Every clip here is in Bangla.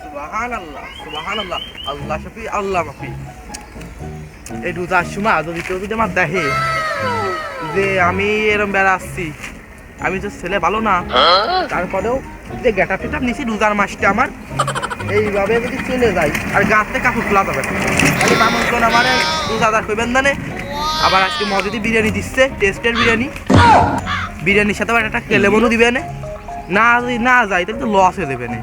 সুবহানাল্লাহ সুবহানাল্লাহ, আল্লাহ শফি আল্লাহ মাফি। এই রোজার সময় যদি কেউ যদি আমার দেখে যে আমি এরম বেড়া আসছি, আমি তো ছেলে ভালো না, তারপরেও যে গেটা ফেটা নিছি রোজার মাসটা আমার এইভাবে যদি চলে যাই আর গাছতে কাপড় খোলা যাবে খালি মানুষজন আমার রোজাদার করবেন জানে। আবার আজকে মজুদি বিরিয়ানি দিচ্ছে, টেস্টের বিরিয়ানি, বিরিয়ানির সাথে আবার একটা কেলেমনও দিবে না, যদি না যাই তাহলে তো লস হয়ে দেবে না।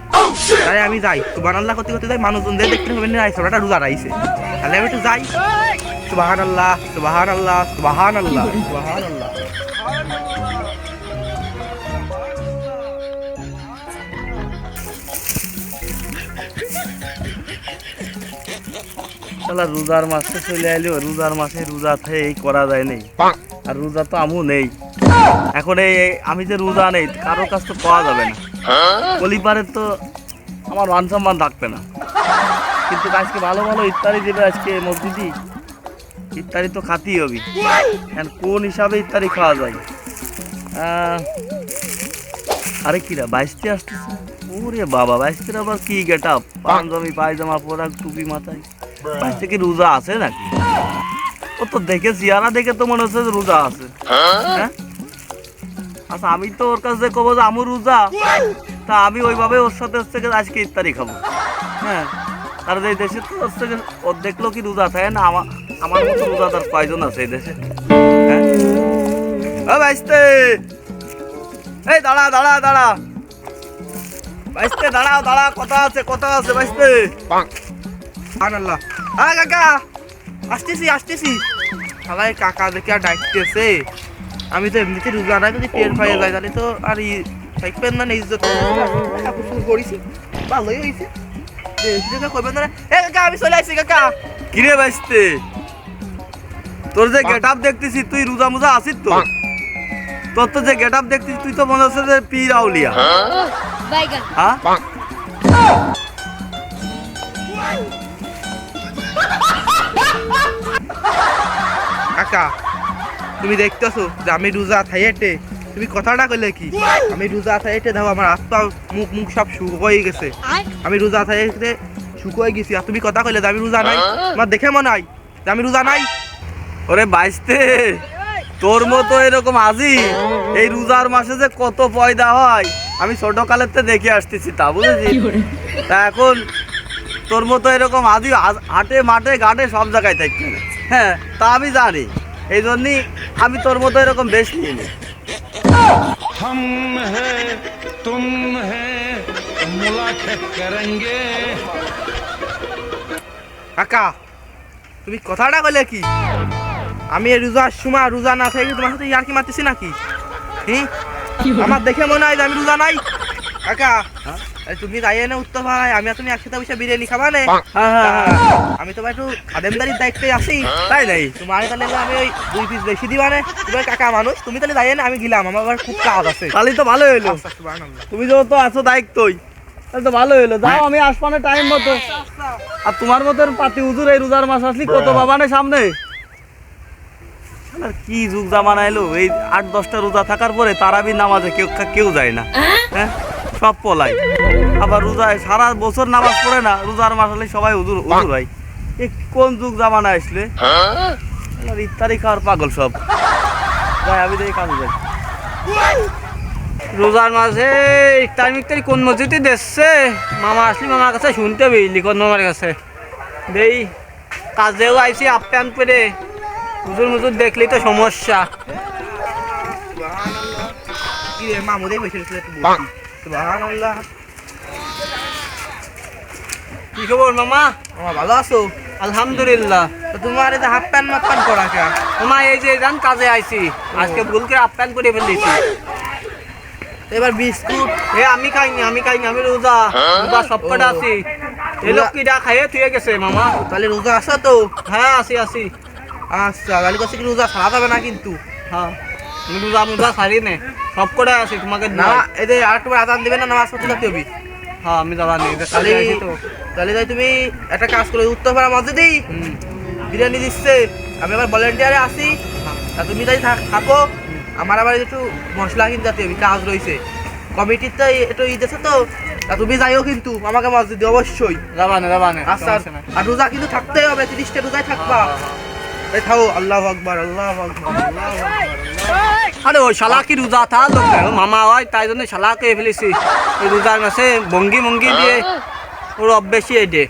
তাই আমি যাই সুবহানাল্লাহ করতে করতে যাই, মানুষজন দেখতে হবে না ছোটটা রোজা রাইছে, তাহলে আমি একটু যাই। সুবহানাল্লাহ সুবহানাল্লাহ সুবহানাল্লাহ সুবহানাল্লাহ। শালা রোজার মাসে চলে আইলো, রোজার মাসে রোজা থেকে এই করা যায় নেই, আর রোজা তো আমু নেই এখন। এই আমি যে রোজা নেই কারোর কাছ তো পাওয়া যাবে না, পরিবারের তো আমার মান সম্মান থাকবে না। কিন্তু আজকে ভালো ভালো ইফতারি দেবে আজকে মসজিদি, ইফতারি তো খাতেই হবে। কোন হিসাবে ইফতারি খাওয়া যায়? আরে কিরা বাইশটি আসতেছে, ওরে বাবা বাইশটির আবার কি গেট আপ, পাঞ্জাবি পায়জামা পরা, টুপি মাথায়, বাইশটি কি রোজা আছে নাকি? ও তো দেখে চেহারা দেখে তো মনে হচ্ছে যে রোজা আছে। হ্যাঁ আচ্ছা, আমি তো ওর কাছে কবো যে আমু রোজা, তা আমি ওইভাবে ওর সাথে হচ্ছে আজকে ইফতারি খাবো। হ্যাঁ, কারণ এই দেশে তো হচ্ছে ওর দেখলো কি রোজা থাকে না, আমার মতো রোজা তার কয়জন আছে এই দেশে? হ্যাঁ ও বাইশতে, এই দাঁড়া দাঁড়া দাঁড়া বাইশতে, দাঁড়াও দাঁড়া, কথা আছে কথা আছে বাইশতে। সুবহানাল্লাহ। হ্যাঁ কাকা আসতেছি আসতেছি। সবাই কাকা দেখে আর ডাকতেছে, আমি তো এমনিতে রোজা নাই, যদি টের পাইয়ে যায় তাহলে তো আর থাকবেন না, ইজ্জত করেছি, ভালোই হয়েছে। আমি চলে আসছি কাকা। কিরে বাইশতে, তোর যে গেট আপ দেখতেছি তুই রোজা মোজা আছিস তো? তোর তো যে গেট আপ দেখতেছি তুই তো মনে হচ্ছে যে পীর আউলিয়া। হ্যাঁ কাকা তুমি দেখতেছো যে আমি রোজা থাইয়েটে, তুমি কথাটা কইলে কি? আমি রোজা থাইয়েটে দেখো আমার হাত পা মুখ মুখ সব শুকিয়ে গেছে, আমি রোজা থাইয়েটে শুকিয়ে গেছি, আর তুমি কথা কইলে যে আমি রোজা নাই। তোমার দেখে মনে হয় যে আমি রোজা নাই? ওরে বাইশতে, তোর মতো এরকম আজি এই রোজার মাসে যে কত পয়দা হয় আমি ছোট কালের থেকে দেখে আসতেছি, তা বুঝেছি। তা এখন তোর মতো এরকম আজি হাটে মাঠে ঘাটে সব জায়গায় থাকবে। হ্যাঁ তা আমি জানি, এই জন্যই আমি তোর মতো এরকম বেশ নিয়ে নিই। हम है तुम है मुलाकात करेंगे। কাকা তুমি কথাটা কইলে কি? আমি এই রোজার সময় রোজা না থাকি তোমার সাথে ইয়ার কি মারতেছি নাকি? আমার দেখে মনে হয় যে আমি রোজা নাই। কাকা তুমি যাইয়ে না উত্তর ভাই, আমি আর তুমি একসাথে বসে বিরিয়ানি খাবা না? আমি তোমার একটু খাদেমদারির দায়িত্বে আছি, তাই নাই? তোমার তাহলে আমি ওই 2 পিস বেশি দিবা না, তুমি কাকা মানুষ, তুমি তাহলে যাইয়ে না, আমি গেলাম, আমার আবার খুব কাজ আছে। তাহলে তো ভালো হইলো, তুমি যত আছো দায়িত্বই, তাহলে তো ভালো হইলো। যাও আমি আসবানে টাইম মতো। আর তোমার মতো পাতি হুজুর এই রোজার মাস আসলি কত বাবানে সামনে। আর কি যুগ জামানা এলো, এই 8-10টা রোজা থাকার পরে তারাবি নামাজে কেউ যায় না। হ্যাঁ সব পলাই, আবার রোজায় সারা বছর নামাজ পড়ে না, রোজার মাস হলে সবাই হুজুর হুজুর হয়। এ কোন যুগ জামানা আসলে? ইফতারি খাওয়ার পাগল সব। যাই আমি তো এই কাজে যাই। রোজার মাঝে ইফতারি কোন মসজিদে দেখছে? মামা আসলি মামার কাছে শুনতে হবে, লিখন মামার কাছে দেই। কাজেও আইসি আপ্যায়ন করে, হুজুর মুজুর দেখলেই তো সমস্যা। কি রে মামুদে বসে সুবহানাল্লাহ। কি খবর মামা? ভালো আছো? আলহামদুলিল্লাহ। তো তোমার এই যে হাফ প্যান্ট মাপ প্যান্ট করা কে? মামা এই যে যান কাজে আইছি, আজকে ভুল করে আপ্যায়ন করে ফেলেছি। এবার বিস্কুট আমি খাইনি, আমি রোজা সব কটা আছি। এই লোক কিটা খাইয়ে থুয়ে গেছে মামা। তাহলে রোজা আছো তো? হ্যাঁ আছি। আচ্ছা তাহলে কাছে কি রোজা ছাড়া যাবে না কিন্তু? হ্যাঁ আমি রোজা ছাড়ি নে, সব কটা আছি তোমাকে না। এই যে আর একটু আজান দিবে না, নামাজ পড়তে যেতে হবে। হ্যাঁ আমি দাদা নেই তাহলে যাই তুমি একটা কাজ করো, উত্তরপাড়া মসজিদেই বিরিয়ানি দিচ্ছে, আমি আবার ভলেন্টিয়ারে আসি, তা তুমি তাই থাকো। আমার আবার একটু মশলা কিনতে যেতে হবে, কাজ রয়েছে কমিটির, তো একটু ঈদ আছে তো, তা তুমি যাইও কিন্তু আমাকে মসজিদে অবশ্যই। রাবানে আচ্ছা, আর রোজা কিন্তু থাকতেই হবে, 30টা রোজায় থাকবা। এই থাও, আল্লাহু আকবার, আল্লাহু আকবার, আল্লাহু আকবার। আরে ওই শালা কি রোজা থা লোক মামা হয়, তাই জন্য শালাকে ফেলেছি। এই রোজার মাসে ভঙ্গি দিয়ে ওর অভ্যেসই এই দে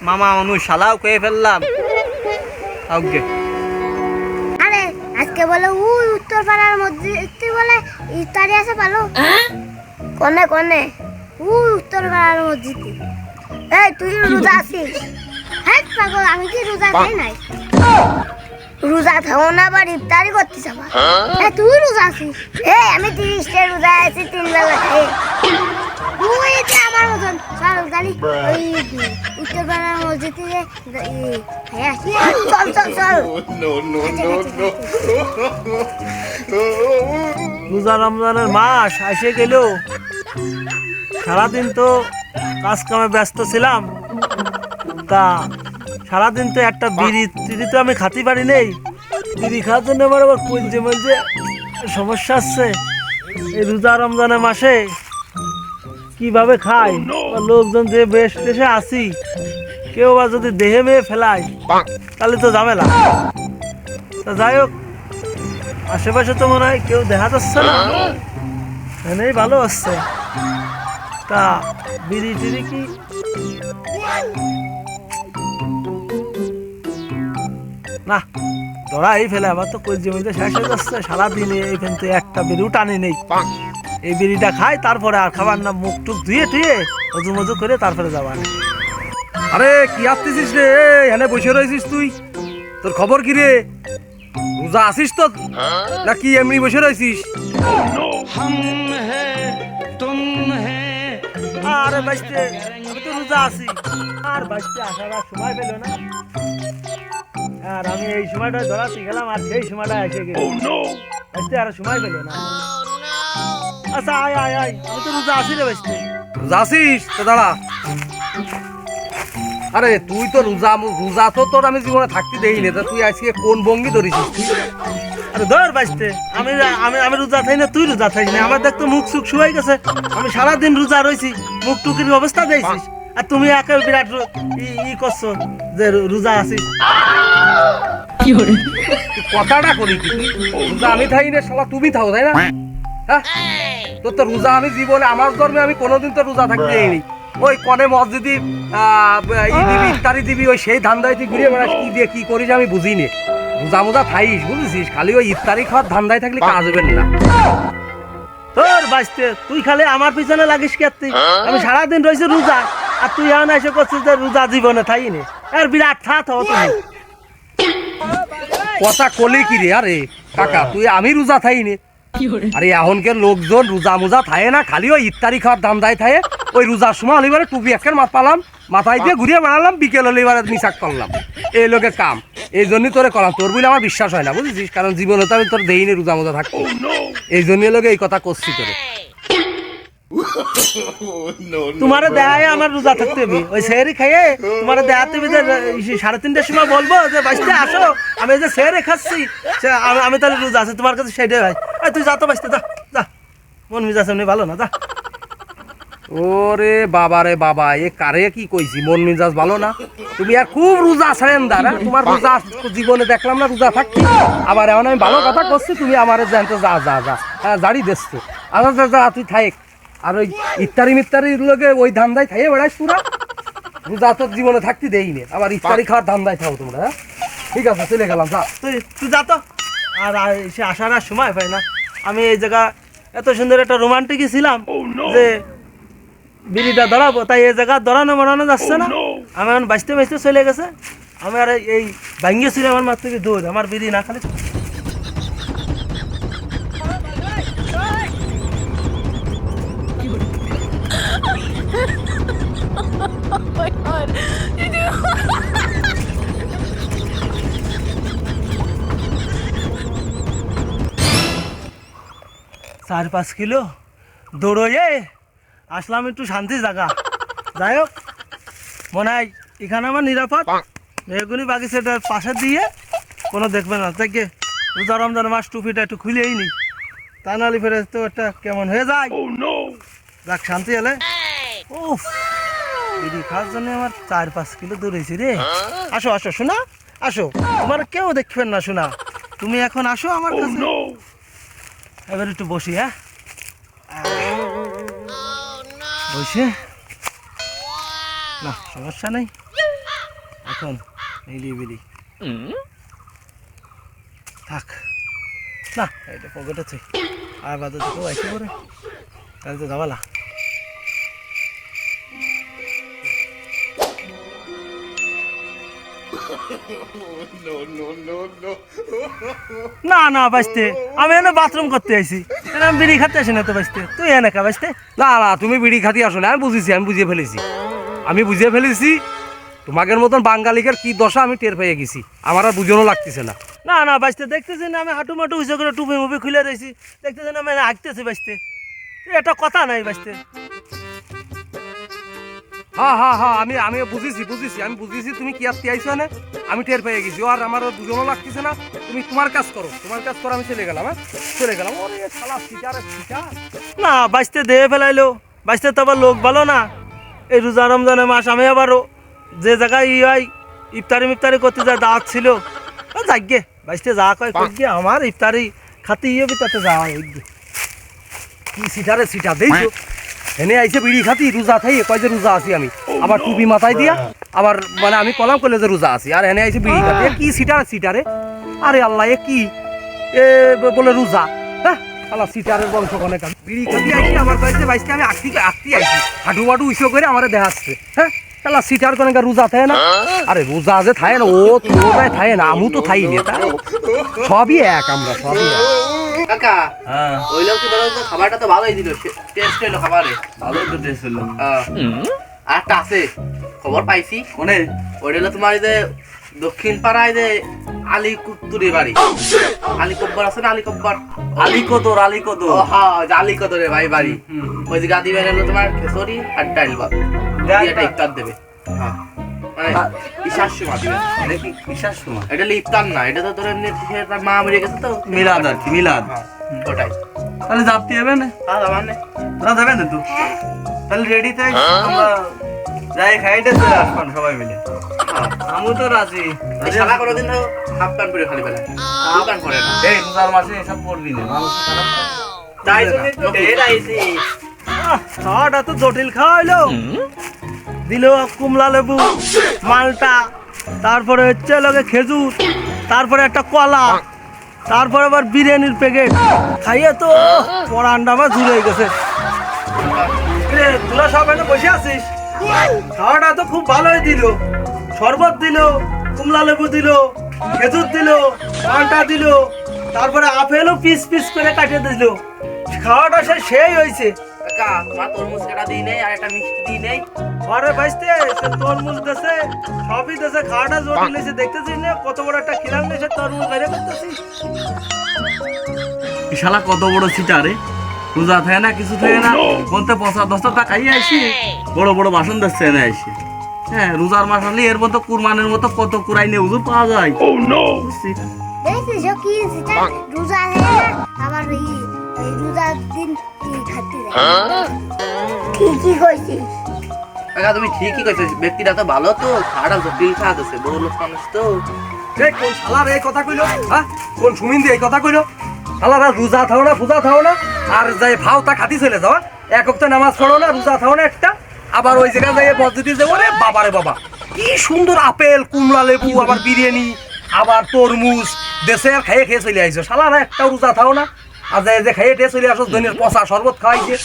মামা অনু শালাও খেয়ে ফেললাম। ওকে আরে আজকে বলে উত্তর পাড়ার মধ্যে বলে ইফতারি আছে ভালো। কোনে কোনে উত্তর পাড়ার মসজিদে। এই তুই রোজা আছিস? হ্যাঁ পাগল, আমি কি রোজা খাই নাই? রোজা থাও না আবার ইফতারি করতিস আবার। তুই রোজা আছিস? আমি 30টা রোজা আছি, 3 বেলা খাই। তুই যে আমার মতন চল গালি ওই উত্তর পাড়ার মসজিদে খাই আসি। চল রোজা রমজানের মাস এসে গেল, সারাদিন তো কাজ কামে ব্যস্ত ছিলাম। তা সারাদিন তো একটা বিড়ি তো আমি খাতে পারি নেই। বিড়ি খাওয়ার জন্য আমার আবার কলজে মলজে সমস্যা আসছে। এই রোজা রমজানের মাসে কিভাবে খাই? বা লোকজন যে বেশ দেশে আসি, কেউ বা যদি দেহে মেয়ে ফেলায় তাহলে তো ঝামেলা। তা যাই হোক, আশেপাশে তো মনে হয় কেউ দেখা যাচ্ছে না, এনেই ভালো হচ্ছে। তা বিড়ি টিড়ি কি না ধরাই ফেলে? আমার তো কলজি মধ্যে শেষ হয়ে যাচ্ছে। সারাদিনে এইখান থেকে একটা বিড়িও টানি নেই। এই বিড়িটা খাই, তারপরে আর খাবার না, মুখ টুক ধুয়ে টুয়ে মজু মজু করে তারপরে যাবার। আরে কি আসতেছিস রে? এখানে বসে রয়েছিস তুই? তোর খবর কি রে? রোজা আসিস তো নাকি এমনি বসে রয়েছিস? हम है तुम है আরে বাইস্তে, আমি তো রোজা আছি। আর বাইস্তে আসার আর সময় পেল না। আর আমি এই সময়টা ধরাতে গেলাম, আর সেই সময়টা এসে গেল। বাইস্তে আর সময় পেল না। আচ্ছা আয় আয় আয়, আমি তো রোজা আছি রে বাইস্তে। রোজা আসিস তো দাঁড়া। আরে তুই তো রোজা তো তোর আমি জীবনে থাকতে দেখিনি। তা তুই আজকে কোন ভঙ্গি ধরেছিস তুই? আরে ধর বাইস্তে, আমি আমি আমি রোজা থাই না, তুই রোজা থাইস না। আমার দেখ তো মুখ সুখ শুয়ে গেছে। আমি সারাদিন রোজা রয়েছি, মুখ টুকির অবস্থা দিয়েছিস। আর তুমি একে বিরাট ই করছো যে রোজা আছিস। তুই কথাটা করি কি তুই? রোজা আমি থাই না, শালা তুমি থাও, তাই না? হ্যাঁ, তোর তো রোজা আমি জীবনে আমার ধর্মে আমি কোনোদিন তো রোজা থাকতে দেইনি। ওই কনে মসজিদি দিবি ইফতারি দিবি, ওই সেই ধান্দায় তুই ঘুরে বেড়াস। কি দিয়ে কি করিস আমি বুঝিনি। রোজা মোজা থাইস বুঝেছিস, খালি ওই ইফতারি খাওয়ার ধান্দায় থাকলে কাজ হবে না। তোর বাইস্তে, তুই খালি আমার পিছনে লাগিস কে? আমি সারাদিন রয়েছি রোজা, আর তুই এখন এসে করছিস যে রোজা জীবনে থাই নে। আর বিরাট থাত হো তুমি। কথা কলি কি রে? আরে কাকা তুই আমি রোজা থাইনি। আরে এখনকার লোকজন রোজা মোজা থায়ে না, খালি ওই ইফতারি খাওয়ার ধান্দায় থায়ে। ওই রোজার সময় হলিবারে টুপি একখান মাথালাম, মাথায় দিয়ে ঘুরিয়ে বেড়ালাম, বিকেল হলিবারে নিশাক করলাম। এই লোকে কাম, এই জন্যই তোরে করলাম। তোর বলে আমার বিশ্বাস হয় না বুঝেছিস, কারণ জীবনে তো আমি তোর দেইনি রোজা মোজা থাকতো। এই জন্যই লোকে এই কথা করছি তোরে। তোমারে দেখায় আমার রোজা থাকতে হবে। ওই সেহরি খাইয়ে তোমারে দেখাতে হবে যে 3:30টার সময় বলবো যে বাইস্তে আসো, আমি যে সেহরি খাচ্ছি, আমি তাহলে রোজা আছে তোমার কাছে সেটাই ভাই। তুই যা তো বাইস্তে, যা যা, মন মেজাজ এমনি ভালো না, যা। ওরে বাবা রে বাবা, এ কারে কি কইছি মন মেজাজ ভালো না? তুমি আর খুব রোজা ছাড়েন তোমার রোজা জীবনে দেখলাম না রোজা থাকছি। আবার এখন আমি ভালো কথা করছি, তুমি আমার জানতো যা যা যা জাড়ি দেখছো। আচ্ছা যা তুই থাক। আর ওই ইফতারি মিফতারির লোকে ওই ধান্দায় খাইয়ে বেড়াইস পুরা। রোজা তোর জীবনে থাকতে দেইনি, আবার ইফতারি খাওয়ার ধান্দায় খাও তোমরা। হ্যাঁ ঠিক আছে, চলে গেলাম, যা। তুই যা তো। আর সে আসার আর সময় পাই না। আমি এই জায়গা এত সুন্দর একটা রোমান্টিকই ছিলাম যে বিড়িটা ধরাবো, তাই এই জায়গা ধরানো যাচ্ছে না। আমি এখন বাঁচতে চলে গেছে। আমি আর এই ভাঙ্গিয়ে ছিল আমার মার থেকে দূর, আমার বিড়ি না খালি। চার 5 কিলো দৌড়ে আসলাম একটু শান্তি জায়গা। যাই হোক, মনে হয় এখানে আমার নিরাপদ। এগুলি বাগিচাটার পাশে দিয়ে কোনো দেখবে না। তাই রোজা রমজান মাস টুপিটা একটু খুলেই নি, তা নাহলে ফেরে তো একটা কেমন হয়ে যায়। যাক শান্তি এলে উফ বিড়ি খাওয়ার জন্য আমার 4-5 কিলো দূর হয়েছি রে। আসো আসো শোনা, আসো, তোমার কেউ দেখবেন না শোনা, তুমি এখন আসো আমার কাছে। এবার একটু বসি, হ্যাঁ বসে, না সমস্যা নেই এখন নিরিবিলি থাক। না এটা পকেটে আছে, আর বাদে তো কেউ আইসে পরে, তাহলে তো যাবালা। না না বাঁচতে, আমি এনে বাথরুম করতে আইছি, আমি বিড়ি খাতে আসি না তো বাঁচতে, তুই এনে খা বাঁচতে। না না তুমি বিড়ি খাতি আসো না, আমি বুঝেছি, আমি বুঝিয়ে ফেলেছি, আমি বুঝিয়ে ফেলেছি তোমাদের মতন বাঙালিকের কি দশা আমি টের পেয়ে গেছি, আমার আর বুঝানো লাগতেছে না। না না বাঁচতে, দেখতেছি না আমি হাঁটু মাটু উঁচু করে টুপি মুপি খুলে রয়েছি, দেখতেছি না আমি হাঁটতেছি বাঁচতে, এটা কথা নাই বাঁচতে। হ্যাঁ হ্যাঁ হ্যাঁ আমি আমি বুঝেছি বুঝেছি আমি বুঝেছি তুমি কি আসতে আইছো না, আমি টের পেয়ে গেছি, আর আমার বুঝানো লাগতেছে না। তুমি তোমার কাজ করো, তোমার কাজ করো, আমি চলে গেলাম, হ্যাঁ চলে গেলাম। ওরে শালা সিটারে সিটা। না বাঁচতে দেহে ফেলাইলো, বাঁচতে তো আবার লোক ভালো না, এই রোজা রমজানের মাস আমি আবারও যে জায়গায় হয় ইফতারি করতে যায় দাওয়াত ছিল, যাগ্যে বাঁচতে যা কয় কই, আমার ইফতারি খাতে ইয়ে তাতে যাওয়া হয়ে কি সিটারে সিটা দেইছো, এনে আইছে বিড়ি খাতি রোজা থাই কয় যে রোজা আছি আমি, আবার টুপি মাথায় দিয়া আবার মানে আমি কলাম করলে যে রোজা আছি, আর এনে আইছে বিড়ি খাতি, এ কি সিটারে সিটারে, আরে আল্লাহ এ কি এ বলে রোজা, হ্যাঁ আল্লাহ সিটারের বংশ কোনে কাজ, বিড়ি খাতি আইছি আমার কাছে বাইসতে আমি আঁকতি আইছি, হাঁটু বাটু উইসো করে আমারে দেখাচ্ছে, হ্যাঁ আল্লাহ সিটার কোনে রোজা থাকে না, আরে রোজা যে থাকে না, ও তোরাই থাকে না, আমু তো থাই নে, তাই সবই এক, আমরা সবই এক। কাকা হ্যাঁ ওই লোক কি বলো তো, খাবারটা তো ভালোই দিল, টেস্ট হলো খাবারে। ভালো তো টেস্ট হলো। আর একটা আছে খবর পাইছি, কোনে? ওইটা হলো তোমার এই যে দক্ষিণ পাড়ায় যে আলী কুত্তুরি বাড়ি, আলী কব্বর আছে না, আলী কব্বর, আলিকদর ও আলিকদর। হ্যাঁ আলী কদরে ভাই বাড়ি, ওই যে গাদি বের হলো তোমার খেসরি আর ডাইল ভাত দিয়ে একটা ইফতার দেবে, হ্যাঁ মানে ঈশার সময় দিবে। এটা কি কিসার সময়? এটা হলো ইফতার না, এটা তো তোর এমনি তার মা মরে গেছে তো, মিলাদ আর কি, মিলাদ। হ্যাঁ, ওটাই। তাহলে যাবতে হবে না, হ্যাঁ মানে তোরা যাবেন না তো? তাহলে রেডি থাক, আমরা যাই খাইতে চলে আসবান সবাই মিলে। আমি তো রাজি। এই শালা কোনোদিন তো হাফ প্যান্ট পরে খালি বেলায় হাফ প্যান্ট পরে না, এই রোজার মাসে এসব করবি না, মানুষ খারাপ না। তাই জন্য তো ঢের আইছি। খাওয়াটা তো জটিল খাওয়া হইলো, দিল কুমলা লেবু, মালটা, তারপরে হচ্ছে লোকে খেজুর, তারপরে একটা কলা, তারপরে আবার বিরিয়ানির প্যাকেট, খাইয়ে তো পরান্ডা আমার ঝুলে গেছে। রে, তোরা সব এনে বসে আছিস, খাওয়াটা তো খুব ভালোই দিল, শরবত দিল, কুমলা লেবু দিল, খেজুর দিল, মালটা দিল, তারপরে আপেলও পিস পিস করে কাটিয়ে দিল, খাওয়াটা সেই হয়েছে। কাকা তোমার তরমুজ কাটা দিই নেই আর একটা মিষ্টি দিই নেই, আরে বাইস্তে সে তরমুজ দেশে সবই দেশে খাওয়াটা জটিল হয়েছে, দেখতেছিস না কত বড় একটা কিরাম দেশে তরমুজ বাইরে করতেছিস। এই শালা কত বড় সিটা রে, রোজা থাকে না কিছু থাকে না, বলতে 50-10 টাকা খাইয়ে আইসি, বড় বড় বাসন দেখছে এনে আইসি। হ্যাঁ রোজার মাস হলে এর মতো কুরবানের মতো কত কুরাই নিয়ে হুজুর পাওয়া যায়। বুঝছি? দেখছিস ও কি সেটা রোজা হয় না, আবার এই রোজার দিন কি খাতে যায়, ঠিকই কইছিস। কাকা তুমি ঠিকই কইছো, ব্যক্তিটা তো ভালো, তো খাওয়াটা জটিল খাওয়া দিচ্ছে, বড় লোক মানুষ তো। এ কোন শালার এই কথা কইলো, হ্যাঁ কোন সুমিন্দি এই কথা কইলো, শালারা রোজা থাও না পূজা থাও না, আর যাই ভাওতা খাতি চলে যাওয়া, এক হপ্তাহ নামাজ পড়ো না, রোজা থাও না একটা, আবার ওই জায়গায় যাই পদ্ধতি যাবো রে বাবারে বাবা, কি সুন্দর আপেল কুমলা লেবু, আবার বিরিয়ানি, আবার তরমুজ দেশে আর খাইয়ে খেয়ে চলে আইছো, শালারা একটা রোজা থাও না, আর যাই যে খাইয়ে খেয়ে চলে আসো, ধনের পচা শরবত খাওয়াইছে,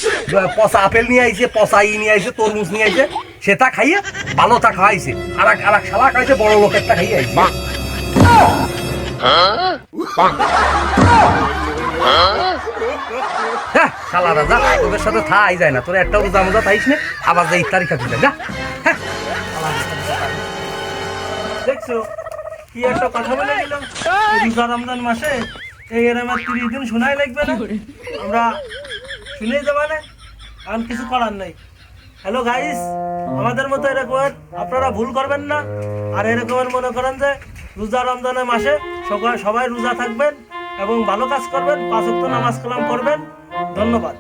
পচা আপেল নিয়ে আইছে, পচা নিয়ে আইছে, তরমুজ নিয়ে আইছে, সেটা খাইয়ে ভালোটা খাওয়াইছে, আর এক শালা খাইছে বড় লোকেরটা খাইয়ে আইছে। হ্যাঁ শালা রাজা তোদের সাথে থাই যায় না, তোর একটা রোজা মোজা থাইস না, আবার যাই ইফতারি খাবি না, যা। দেখছো কি একটা কথা বলে গেলাম, রোজা রমজান মাসে এই আমার 30 দিন শোনাই লাগবে না, আমরা শুনে যাবে না, আর কিছু করার নাই। হ্যালো গাইস, আমাদের মতো এরকম আপনারা ভুল করবেন না, আর এরকম মনে করেন যে রোজা রমজানের মাসে সবাই রোজা থাকবেন এবং ভালো কাজ করবেন, 5 ওয়াক্ত নামাজ কালাম করবেন। ধন্যবাদ।